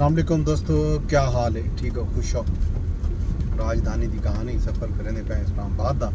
अस्सलाम वालेकुम दोस्तों, क्या हाल है? ठीक हो, खुश हो? राजधानी की कहानी सफ़र करें पे इस्लामाबाद का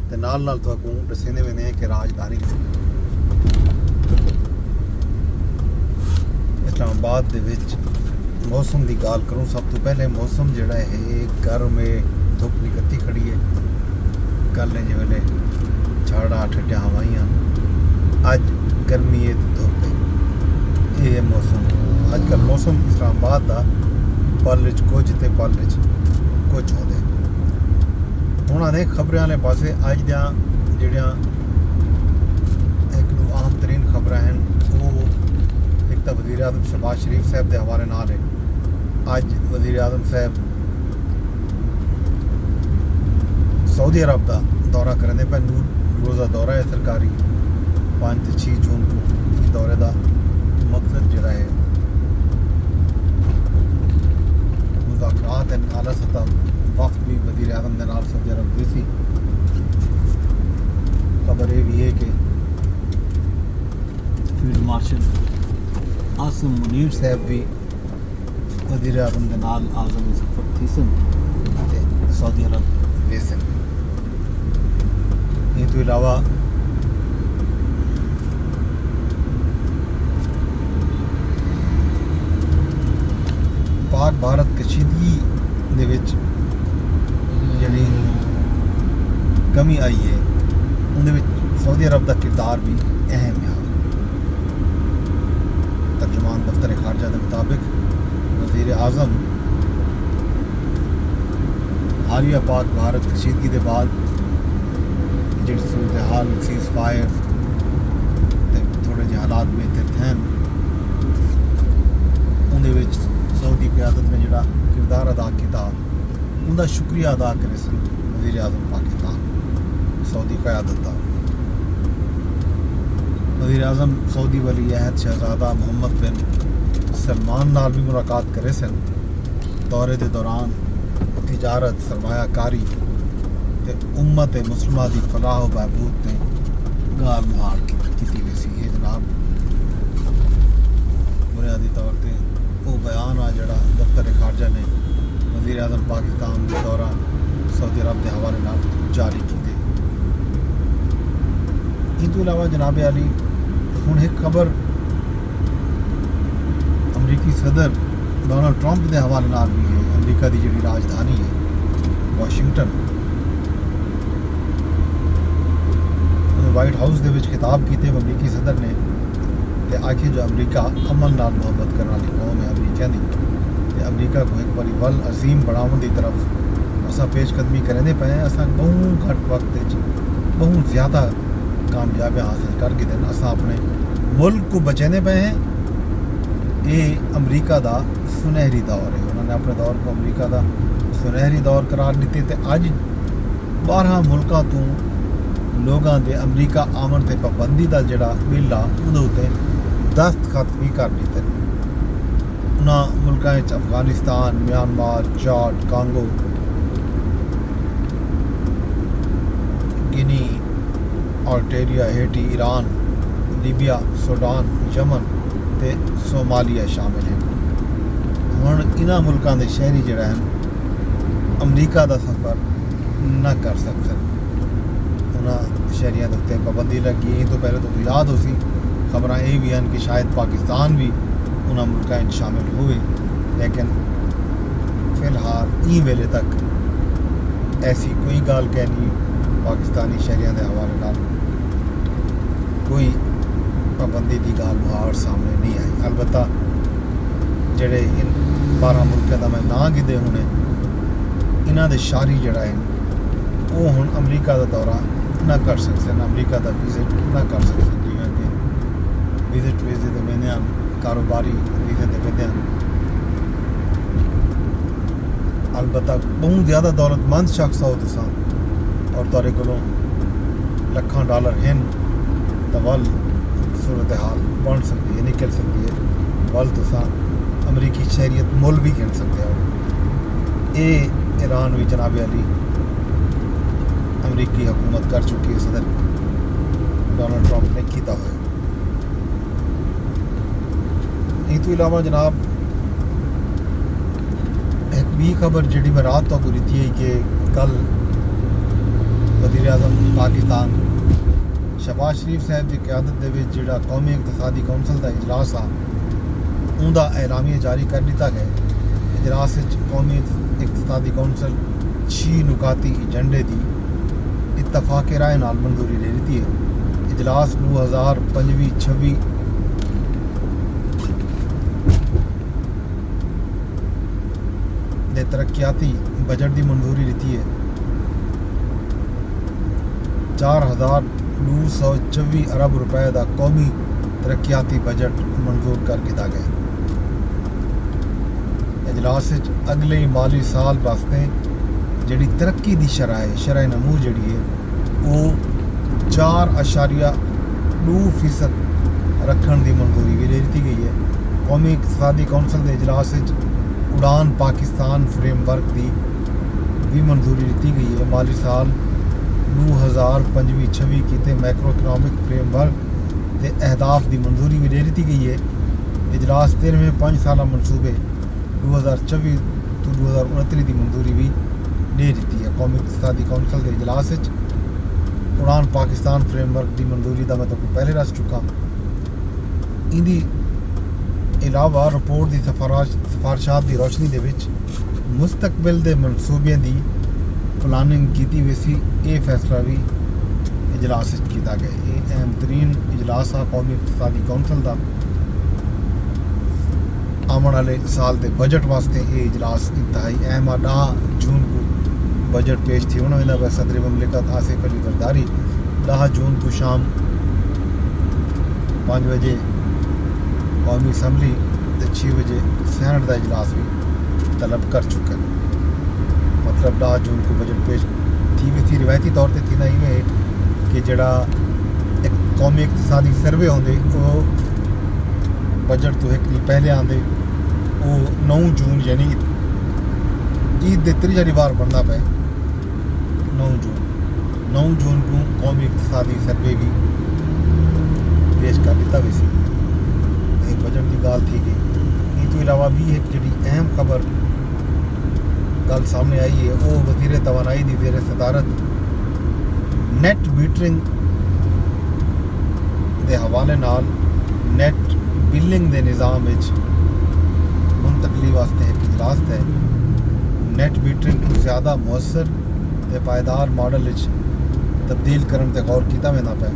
ते नाल नाल तुहानू दस्सने वेने कि राजधानी इस्लामाबाद दे विच मौसम की गाल करूँ। सब तो पहले मौसम जिहड़ा है गर्म है, धुप निकलती खड़ी है। कल ने जिवेले झाड़ा ठंडियां हवाइयां, अज गर्मी है तो धुप है। ये मौसम अजकल मौसम इस्लामाबाद का पल कुछ तो पल कुछ होते हूँ। आने खबरें वाले पासे अज दियां जिहड़ियां एक दो आम तरीन खबर हैं वो एक तो वज़ीर आज़म शहबाज शरीफ साहब के हवाले नाल है। अज वज़ीर आज़म साहब सऊदी अरब का दौरा करने पे, रोज़ा दौरा है सरकारी 5 ते 6 जून को। इस दौरे का मकसद जोड़ा है मुज़ाकरात हैं। आला सतह वफ्द भी वज़ीर आज़म के नाल सऊदी अरब गई सी। खबर ये भी है कि फील्ड मार्शल आसिम मुनीर साहब भी वज़ीर आज़म के नाल आज़म सफ़र थी सन सऊदी अरब गए सन। इन तो इलावा पाक भारत कशीदगी दे विच जिहड़ी कमी आई है उहदे विच सऊदी अरब का किरदार भी अहम है। तर्जुमान दफ्तर खारजा के मुताबिक वज़ीर आज़म हालिया पाक भारत कशीदगी के बाद जी सूरत हाल सीज़ फायर थोड़े जे हालात बेहतर थे, उहदे विच सऊदी क़यादत ने जोड़ा किरदार अदा किया उनका शुक्रिया अदा करे सन वज़ीर आज़म पाकिस्तान सऊदी क़यादत का। वज़ीर आज़म सऊदी वली अहद शहजादा मोहम्मद बिन सलमान नाल भी मुलाकात करे सन। दौरे के दौरान तिजारत, सरमायाकारी ते उम्मत मुस्लिमा की फलाह बहबूद ने गाल मुहार की गई सी। ये जनाब बुनियादी तौर पर वो बयान आ जड़ा दफ्तर खारजा ने वज़ीर आज़म पाकिस्तान के दौरा सऊदी अरब के हवाले नाल जारी किए। इन तो इलावा जनाब अली हुण एक खबर अमरीकी सदर डोनाल्ड ट्रंप के हवाले नाल भी है। अमरीका की जी राजधानी है वाशिंगटन, वाइट हाउस के विच खिताब किए अमरीकी सदर ने ते आखे जो अमरीका अमन नाल मुहब्बत करने वाली कौम है अमरीका की, ते अमरीका को एक बारी वल अजीम बनाने की तरफ असा पेशकदमी करेंदे पे हैं। असा बहुत घट वक्त बहुत ज़्यादा कामयाबियाँ हासिल करके दिन असा अपने मुल्क को बचाने पे हैं। ये अमरीका का सुनहरी दौर है। उन्होंने अपने दौर को अमरीका का सुनहरी दौर करार दिते ते अज 12 मुल्कों तो लोगों के अमरीका आमन से पाबंदी का जोड़ा बिल आ उहदे दस्तखत भी कर दिते। उन्होंने मुल्कों Afghanistan, Myanmar, Chad, Congo, Guinea, Australia, Haiti, Iran, Libya, Sudan, Yemen ते सोमालिया शामिल हैं। हुण इन्हां मुल्कों के शहरी जिहड़े हैं अमरीका का सफ़र न कर सकते। उन्होंने शहरियों के उत्ते पाबंदी लगी। तो पहले तो याद हो सी खबर ये भी हैं कि शायद पाकिस्तान भी उन्होंने मुल्कों में शामिल हुए, लेकिन फिलहाल ई वेले तक ऐसी कोई गाल कह नहीं पाकिस्तानी शहरियों के हवाले नाल कोई पाबंदी की गाल मुहार सामने नहीं आई। अलबत्ता जेडे इन 12 मुल्कों का मैं ना गिदे होने इन्हों के शारी जड़ा है वो हुण अमरीका का दौरा ना कर सकते, अमरीका का विजिट ना कर सकते। जिवें कि विजिट वीजे तो वेंदे हैं, कारोबारी वीजे तो वेंदे हैं। अलबत्ता बहुत ज़्यादा दौलतमंद शख्स हो तुसां और तुहाडे कोलों लाखां डॉलर हैं तो वल सूरत हाल बन सकती है, निकल सकती है। वल तुसां अमरीकी शहरीत मुल भी गिन सकते हो। ये ईरान भी जनाब अली अमरीकी हुकूमत कर चुकी है, सदर डोनाल्ड ट्रंप ने किया हुआ। इन तो इलावा जनाब भी खबर जी मैं रात तो पूरी थी कि कल वज़ीर आज़म पाकिस्तान शहबाज शरीफ साहब की क्यादत के जो कौमी इकतसादी कौंसल का इजलास आ उनका एलामिया जारी कर दिता गया। इजलास कौमी इकतसादी कौंसल 6 नुकाती एजेंडे की इतफाक राय नाल मंजूरी ले ली है। इजलास 2025-26 दे तरक्याती बजट की मंजूरी दी है। 4,224 अरब रुपए का कौमी तरक्याती बजट मंजूर कर दिया गया। इजलास अगले माली साल वास्ते जी तरक्की की शरह नमू जी है वो 4.2% रखने की मंजूरी भी दे दी गई है। कौमी इकतसादी कौंसल के इजलास उड़ान पाकिस्तान फ्रेमवर्क की भी मंजूरी दी गई है। माली साल 2025-26 की मैक्रो इकनॉमिक फ्रेमवर्क के अहदाफ की मंजूरी भी दे दी गई है। इजलास 13वें 5 साल मनसूबे 2024 तो 2029 की मंजूरी भी दे दी है। कौमी इकतसादी कौंसल के इजलास उड़ान पाकिस्तान फ्रेमवर्क की मंजूरी का मैं तो पहले दस चुका। इनकी इलावा रिपोर्ट की सिफारिशात की रोशनी के मुस्तकबिल के मनसूबे की प्लानिंग की वैसी ये फैसला भी इजलास किया गया। ये अहम तरीन इजलास आ कौमी इकतसादी कौंसल का आने वाले साल के बजट वास्ते ये इजलास इंतहाई अहम आ। 10 जून को बजट पेश थी होना सदर ममलिकत आसिफ अली जरदारी 10 जून को शाम 5 बजे कौमी असम्बली 6 बजे सैनट का इजलास भी तलब कर चुके हैं। मतलब 10 जून को बजट पेश थी भी थी। रिवायती तौर पर थी ना इवें कि जड़ा एक कौमी इकतसादी सर्वे होंगे वो बजट तो एक दिन पहले आते वो 9 जून यानी ईद के त्रीजी बार बनना पे 9 जून को कौमी इकतसादी सर्वे भी पेश कर दिता भी सी। बजट की गाल थी गई। इस तो इलावा भी एक जी अहम खबर गल सामने आई है वो वज़ीर तवानाई की ज़ेर सदारत नैट मीटरिंग के हवाले नाल नैट बिलिंग के निज़ाम मुंतकली वास्ते एक इजलास है। नैट मीटरिंग को ज़्यादा मुअसर ते पायदार मॉडल तब्दील करने ते गौर किया वेंदा पे।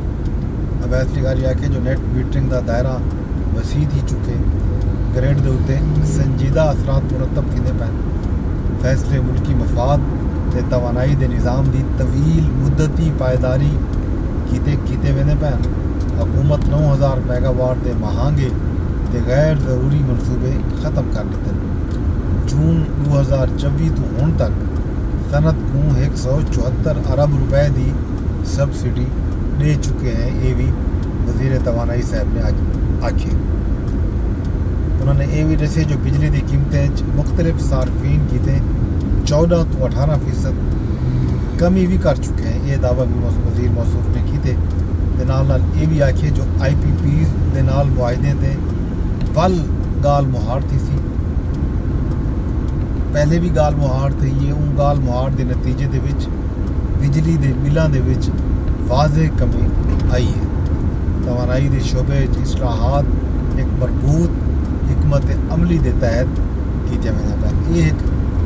फैसलेकारी है कि जो नैट मीटरिंग का दायरा वसी थी चुके ग्रेड के उत्ते संजीदा असरात मुरतब थींदे पैन। फैसले मुल्की मफाद ते तवानाई के निज़ाम की तवील मुद्दती पायदारी कीते वेंदे पैन। हुकूमत 9000 मेगावाट के महंगे ते गैर ज़रूरी मनसूबे ख़त्म कर दिते। जून 2024 तो हुण तक सनत को 174 अरब रुपए की सबसिडी दे चुके हैं। ये भी वज़ीर तवानाई साहब ने आज आखे। उन्होंने ये भी दसे जो बिजली की कीमतें मुख्तलिफ सार्फिन की 14 तो 18% कमी भी कर चुके हैं। ये दावा भी वज़ीर मौसूफ ने किए। नाल ये भी आखे जो IPPs के नाल मुआहदे थे वल गाल मुहार थी सी। पहले भी गाल मुहार थी है। उन गाल मुहार के नतीजे दे विच बिजली के बिलों के विच वाज़े कमी आई है। तवानाई के शोबे इसलाहात एक मरबूत हिकमत अमली के तहत किया वेंदा पे। ये एक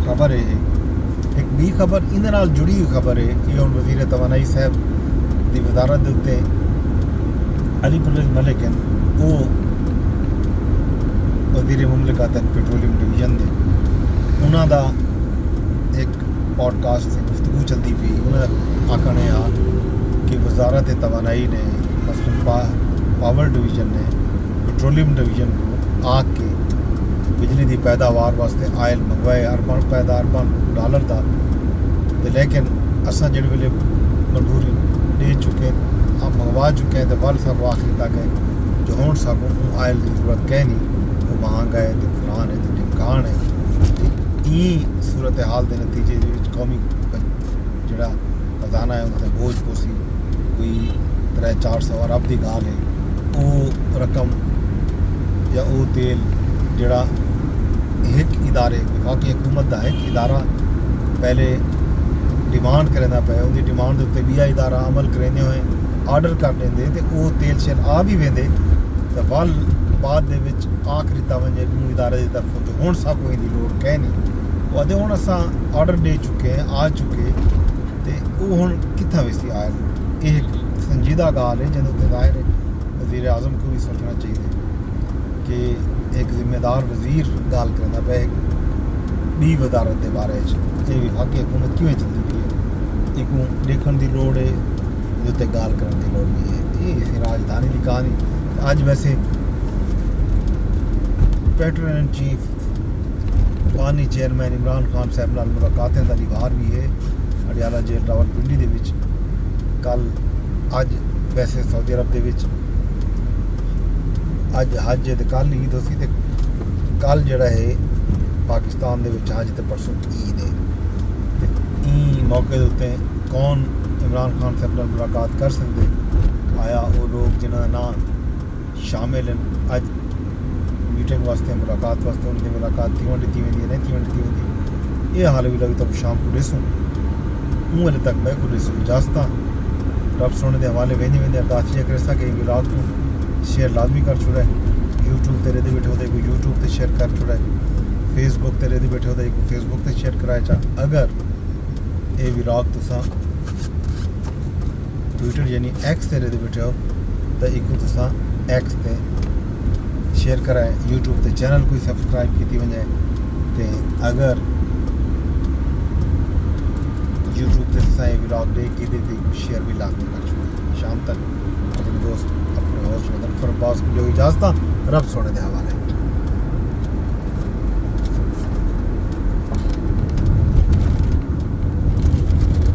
खबर है। एक भी खबर इन नाल जुड़ी हुई खबर है। ये हुण वज़ीर तवानाई साहब की वजारत के उत्ते अली परवेज़ मलिक हैं वो वज़ीर मुमलिकत पेट्रोलियम डिवीजन के उन्हों का एक पॉडकास्ट से गुफ्तगू चलती पी। उन्हें आखने आ कि वजारत तवानाई ने मसलन पावर डिवीजन ने पेट्रोलियम डिवीजन को आके बिजली की पैदावार वास्ते आयल मंगवाए अरबन $अरबन का। तो लेकिन असा जिस वे मंजूरी दे चुके हम मंगवा चुके हैं तो वल सब आखिर तक है जो हूँ सानू आयल की जरूरत कह नहीं वो महंगा है तो फलान है तो ढिमकान है। ई सूरत हाल के नतीजे कौमी जोड़ा खजाना है उन्होंने बोझ पोसी कोई 300-400 अरब की गाल है वो रकम या वो तेल जोड़ा एक इदारे वफाकी हुकूमत का एक इदारा पहले डिमांड करना पे उनकी डिमांड उत्ते भी इदारा अमल करेंदे होए आर्डर कर देंदे ते वो तेल शेल आ भी वेंदे ते वल बाद दे विच आखिरी तवंजे नूं इदारे की तरफों तो हुण सब कोई दी लोड़ कह नहीं वो आदे हुण असां आर्डर दे चुके हैं आ चुके ते वो हुण कित्थां वेसी आए ये एक संजीदा गाल है जिहदे उत्ते ज़ाहिर है वज़ीर आज़म को भी सोचना चाहिए कि एक जिम्मेदार वज़ीर गाल करना पे बी वजारत के बारे ये विभागी हुकूमत क्यों चलती पी है एक देखने की लोड़ है उत्ते गाल करने की लोड़ भी है ये राजधानी की कहानी अज वैसे पैटर्न इन चीफ पानी चेयरमैन इमरान खान साहब नाल मुलाकातें का लिवार भी है अडियाला जेल रावलपिंडी दे विच कल अज वैसे सऊदी अरब दे विच अज हज ते कल ईद होसी ते कल जिहड़ा है पाकिस्तान दे विच हज ते परसों ईद है ते ई मौके दे उत्ते कौन इमरान खान साहब नाल मुलाकात कर सकते आया वो लोग जिन्हां दा नाम शामिल हैं अज मीटिंग वास्ते मुलाकात वास्ते उनकी मुलाकात थी वेंदी है नहीं थी वेंदी ये हाल भी लगी तो शाम को ॾिसूं हूँ तक मैं को ॾिसूं इजाज़त रब सोने के हवाले वेंदे वेंदे अरदास ये करे कि विलाद को शेयर लाजमी कर छुड़ा है यूट्यूब ते रेदे बैठे होते कोई यूट्यूब ते शेयर कर छुड़ा है फेसबुक ते रेदे बैठे होते कोई फेसबुक ते शेयर कराए चा अगर ये विलाद तुसा ट्विटर यानी एक्स ते रेदे बैठे हो तो एक तुसा एक्स ते शेयर कराए यूट्यूब ते चैनल कोई सब्सक्राइब की वजे ते अगर यूट्यूब ते तुसा ये व्लॉग देख के शेयर भी लाजमी कर छुड़ा शाम तक अपने दोस्त अपने होस्ट मतलब फरबाज को जो इजाज़त रब सोने के हवाले।